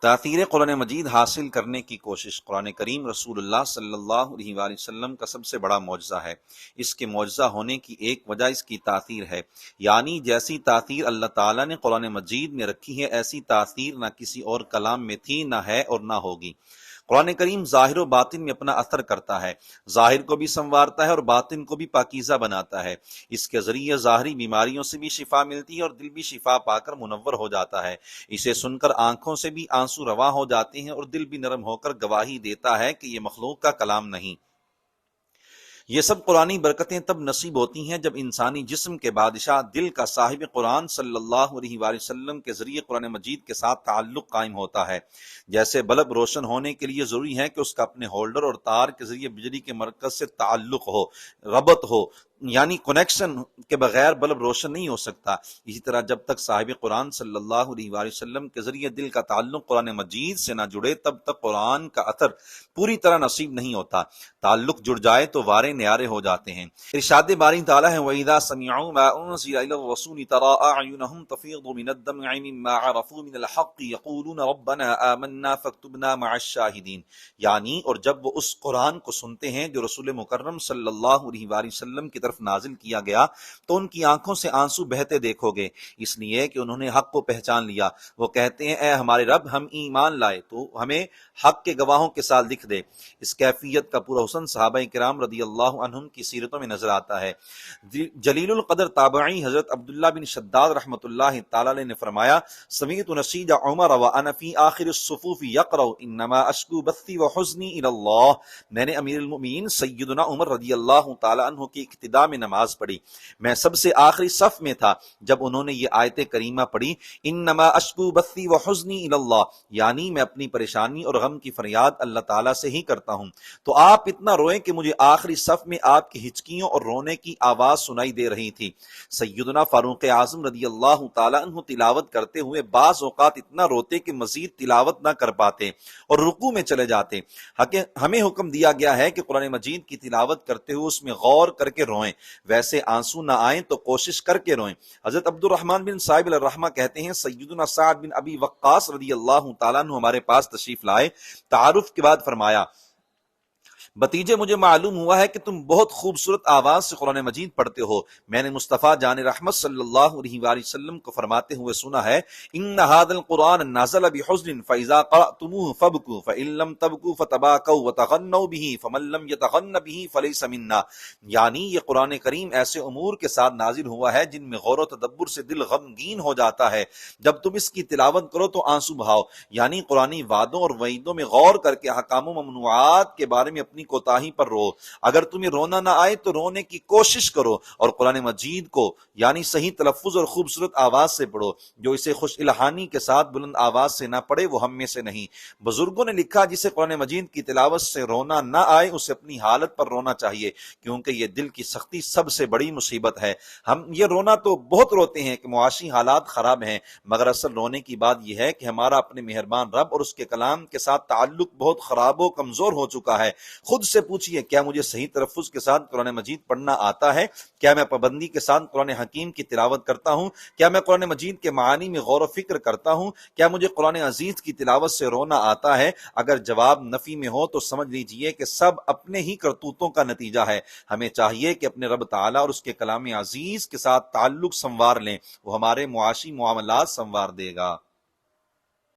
تاثیر قرآن مجید حاصل کرنے کی کوشش۔ قرآن کریم رسول اللہ صلی اللہ علیہ وآلہ وسلم کا سب سے بڑا معجزہ ہے۔ اس کے معجزہ ہونے کی ایک وجہ اس کی تاثیر ہے، یعنی جیسی تاثیر اللہ تعالیٰ نے قرآن مجید میں رکھی ہے ایسی تاثیر نہ کسی اور کلام میں تھی، نہ ہے اور نہ ہوگی۔ قرآن کریم ظاہر و باطن میں اپنا اثر کرتا ہے، ظاہر کو بھی سنوارتا ہے اور باطن کو بھی پاکیزہ بناتا ہے۔ اس کے ذریعے ظاہری بیماریوں سے بھی شفا ملتی ہے اور دل بھی شفا پا کر منور ہو جاتا ہے۔ اسے سن کر آنکھوں سے بھی آنسو رواں ہو جاتے ہیں اور دل بھی نرم ہو کر گواہی دیتا ہے کہ یہ مخلوق کا کلام نہیں۔ یہ سب قرآنی برکتیں تب نصیب ہوتی ہیں جب انسانی جسم کے بادشاہ دل کا صاحب قرآن صلی اللہ علیہ وآلہ وسلم کے ذریعے قرآن مجید کے ساتھ تعلق قائم ہوتا ہے۔ جیسے بلب روشن ہونے کے لیے ضروری ہے کہ اس کا اپنے ہولڈر اور تار کے ذریعے بجلی کے مرکز سے تعلق ہو، ربط ہو، یعنی کنیکشن کے بغیر بلب روشن نہیں ہو سکتا۔ اسی طرح جب تک صاحب قرآن صلی اللہ علیہ وآلہ وسلم کے ذریعے دل کا تعلق قرآن مجید سے نہ جڑے تب تک قرآن کا اثر پوری طرح نصیب نہیں ہوتا۔ تعلق جڑ جائے تو وارے نیارے ہو جاتے ہیں۔ ارشاد باری تعالیٰ ہے وَإِذَا سَمِعُوا مَا أُنزِلَ إِلَى الرَّسُولِ تَرَىٰ أَعْيُنَهُمْ تَفِيضُ مِنَ الدَّمْعِ مِمَّا عَرَفُوا مِنَ الْحَقِّ يَقُولُونَ رَبَّنَا آمَنَّا فَاكْتُبْنَا مَعَ الشَّاهِدِينَ، یعنی اور جب وہ اس قرآن کو سنتے ہیں جو رسول مکرم صلی اللہ علیہ وآلہ وسلم کی طرف نازل کیا گیا تو ان کی آنکھوں سے آنسو بہتے دیکھو گے، اس لیے کہ انہوں نے حق کو پہچان لیا۔ وہ کہتے ہیں اے ہمارے رب، ہم ایمان لائے تو ہمیں حق کے گواہوں کے ساتھ لکھ دے۔ اس کیفیت کا پورا حسن صحابہ کرام رضی اللہ عنہم کی سیرتوں میں نظر آتا ہے۔ جلیل القدر تابعی حضرت عبداللہ بن شداد رحمۃ اللہ تعالی علیہ نے فرمایا سمعت نشید عمر وانا فی آخر الصفوف یقرأ انما اشکو بثی وحزنی الی اللہ، میں نے امیر المؤمنین سیدنا عمر رضی اللہ تعالی عنہ کی اقتداء میں نماز پڑھی، میں سب سے آخری صف میں تھا جب انہوں نے یہ آیت کریمہ پڑھی انما اشکو بثی وحزنی الی اللہ، یعنی میں اپنی پریشانی اور غم کی فریاد اللہ تعالیٰ سے ہی کرتا ہوں۔ تو آپ اتنا روئیں کہ مجھے آخری صف میں آپ کی ہچکیوں اور رونے کی آواز سنائی دے رہی تھی۔ سیدنا فاروق اعظم رضی اللہ تعالیٰ عنہ تلاوت کرتے ہوئے بعض اوقات اتنا روتے کہ مزید تلاوت نہ کر پاتے اور رکوع میں چلے جاتے۔ ہمیں حکم دیا گیا ہے کہ قرآن مجید کی تلاوت کرتے ہوئے اس میں غور کر کے روئیں، ویسے آنسو نہ آئیں تو کوشش کر کے روئیں۔ حضرت عبد الرحمن بن صاحب الرحمہ کہتے ہیں سیدنا سعد بن ابی وقاص رضی اللہ تعالیٰ عنہ ہمارے پاس تشریف لائے، تعارف کے بعد فرمایا بتیجے مجھے معلوم ہوا ہے کہ تم بہت خوبصورت آواز سے قرآن مجید پڑھتے ہو۔ میں نے مصطفیٰ جان رحمت صلی اللہ علیہ وآلہ وسلم کو فرماتے ہوئے سنا ہے ان ھذا القرآن نزل بحزن فاذا قرأتموه فابكوا فان لم تبكوا فتباكوا وتغنوا به فمن لم يتغن به فليس منا، یعنی یہ قرآن کریم ایسے امور کے ساتھ نازل ہوا ہے جن میں غور و تدبر سے دل غمگین ہو جاتا ہے، جب تم اس کی تلاوت کرو تو آنسو بہاؤ، یعنی قرآنی وعدوں اور وعیدوں میں غور کر کے احکام و ممنوعات کے بارے میں اپنی کوتاہی پر رو۔ اگر تمہیں رونا نہ آئے تو رونے کی کوشش کرو اور قرآن مجید کو یعنی صحیح تلفظ اور خوبصورت آواز سے پڑھو۔ جو اسے خوش الہانی کے ساتھ بلند آواز سے نہ پڑھے وہ ہم میں سے نہیں۔ بزرگوں نے لکھا جسے قرآن مجید کی تلاوت سے رونا نہ آئے اسے اپنی حالت پر رونا چاہیے، کیونکہ یہ دل کی سختی سب سے بڑی مصیبت ہے۔ ہم یہ رونا تو بہت روتے ہیں کہ معاشی حالات خراب ہیں، مگر اصل رونے کی بات یہ ہے کہ ہمارا اپنے مہربان رب اور اس کے کلام کے ساتھ تعلق بہت خراب و کمزور ہو چکا ہے۔ خود سے پوچھئے کیا مجھے صحیح تلفظ کے ساتھ قرآن مجید پڑھنا آتا ہے؟ کیا میں پابندی کے ساتھ قرآن حکیم کی تلاوت کرتا ہوں؟ کیا میں قرآن مجید کے معانی میں غور و فکر کرتا ہوں؟ کیا مجھے قرآن عزیز کی تلاوت سے رونا آتا ہے؟ اگر جواب نفی میں ہو تو سمجھ لیجئے کہ سب اپنے ہی کرتوتوں کا نتیجہ ہے۔ ہمیں چاہیے کہ اپنے رب تعالیٰ اور اس کے کلام عزیز کے ساتھ تعلق سنوار لیں، وہ ہمارے معاشی معاملات سنوار دے گا۔